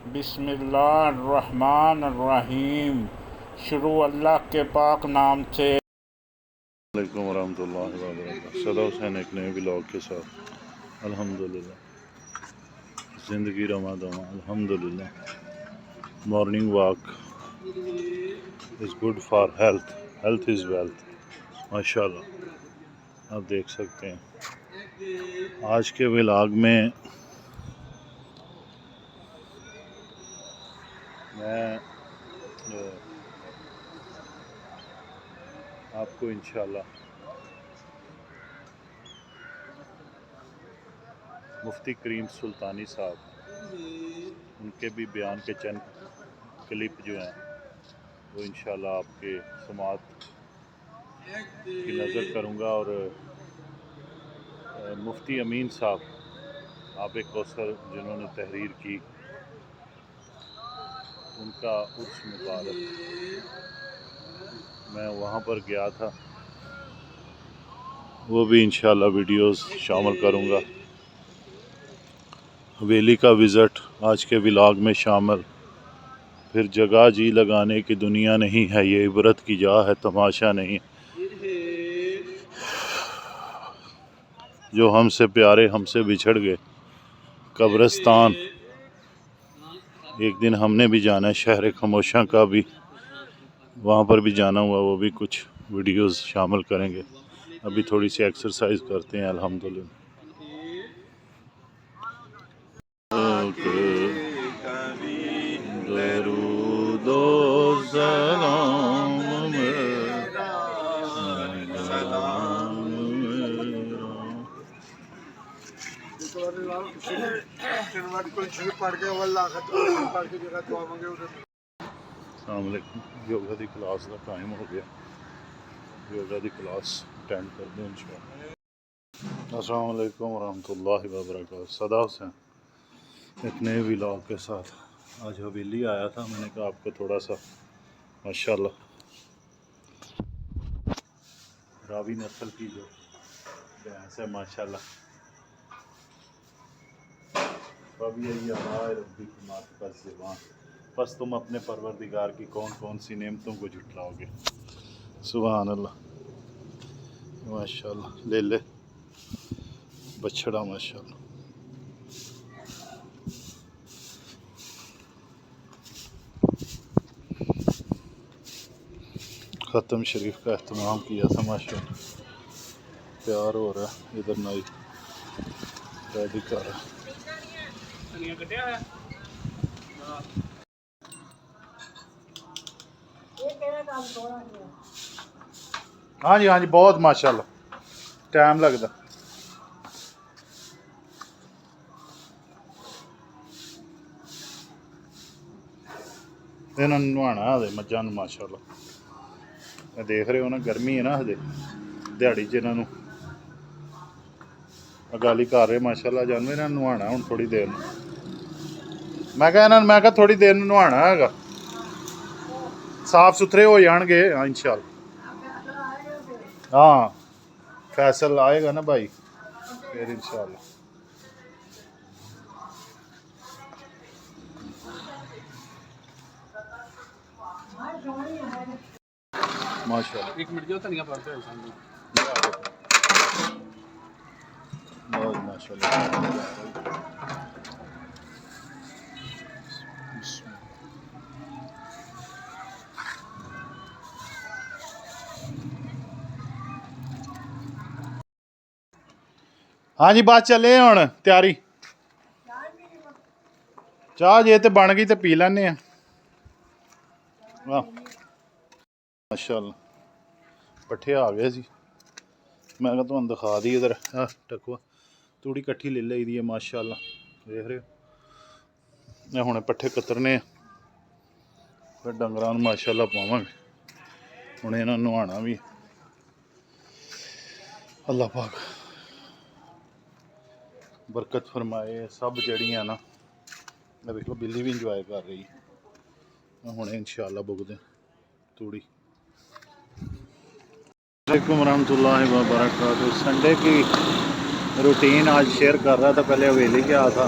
बिस्मिल्लाहिर्रहमानिर्रहीम। शुरू अल्लाह के पाक नाम से। वालेकुम वरहमतुल्लाहि वबरकातुहू। सदा हुसैन एक नए व्लॉग के साथ। अल्हम्दुलिल्लाह, ज़िंदगी रवां दवां अल्हम्दुलिल्लाह। Morning walk is good for health, health is wealth माशाल्लाह। आप देख सकते हैं आज के व्लॉग में मैं आपको इंशाल्लाह मुफ्ती करीम सुल्तानी साहब उनके भी बयान के चंद क्लिप जो हैं वो इंशाल्लाह आपके समात की नज़र करूँगा। और मुफ्ती अमीन साहब आप एक कौसर जिन्होंने तहरीर की, उनका उर्स मुबारक मैं वहाँ पर गया था, वो भी इंशाल्लाह वीडियोस शामिल करूँगा। हवेली का विज़िट आज के व्लॉग में शामिल। फिर जगह जी लगाने की दुनिया नहीं है, ये इबरत की जा है तमाशा नहीं। जो हमसे प्यारे हमसे बिछड़ गए कब्रिस्तान, एक दिन हमने भी जाना है। शहर खामोशा का भी वहाँ पर भी जाना हुआ, वो भी कुछ वीडियोस शामिल करेंगे। अभी थोड़ी सी एक्सरसाइज करते हैं अल्हम्दुलिल्लाह। दरूदो सलाम मेरा योगा की क्लास का टाइम हो गया, योगा की क्लास अटेंड कर दें इंशाअल्लाह। अस्सलाम वालेकुम वरहमतुल्लाहि वबरकातुहू। सदा हुसैन एक नए व्लॉग के साथ। आज हवेली आया था, मैंने कहा आपको थोड़ा सा माशाल्लाह रावी नस्ल की जो भैंस है माशाल्लाह, बस तुम अपने परवरदिगार की कौन कौन सी नेमतों को झुटलाओगे। सुभान अल्लाह माशाल्लाह। ले ले बछड़ा माशाल्लाह। ख़त्म शरीफ का एहतमाम किया था माशाल्लाह। प्यार हो रहा है, इधर नाई रेडी कर रहा है। हाँ जी हाँ जी, बहुत माशाल्लाह टाइम लगता। इन्होंने नहाना हजे मझां नूं माशाल्लाह। देख रहे हो ना, गर्मी है ना हजे, दिहाड़ी च इन्हों गाली कर रहे माशाल्लाह। जानवर इन्होंने नहाना हुण थोड़ी देर नूं। मैं कहा थोड़ी देर नूं नहाना हैगा, साफ सुथरे हो जाएंगे इंशाल्लाह। हाँ फैसल आएगा ना भाई, फिर इंशाल्लाह। माशाल्लाह एक मिनट जो धनिया पड़ता है बहुत माशाल्लाह। हाँ जी बस चले हुण तैयारी। चाह जे तो बन गई तो पी लैने आ। माशाल्लाह पट्ठे आ गए जी। मैं कहा तुहानू दिखा दी इधर टकुआ तूड़ी कट्ठी ले ली दी है माशाल्लाह, देख रहे हो। हुणे पट्ठे कतरने फिर डंगरां नूं माशाल्लाह पावांगे। हुणे इन्हां नूं नहाना भी। अल्लाह पाक बरकत फरमाए। सब जड़ियाँ ना देख लो, बिल्ली भी इंजॉय कर रही है। हुणे इंशाल्लाह बुगदे तूड़ी। वालेकुम रहमतुल्लाहि व बरकातहू। संडे की रूटीन आज शेयर कर रहा था। पहले हवेली गया था,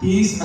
30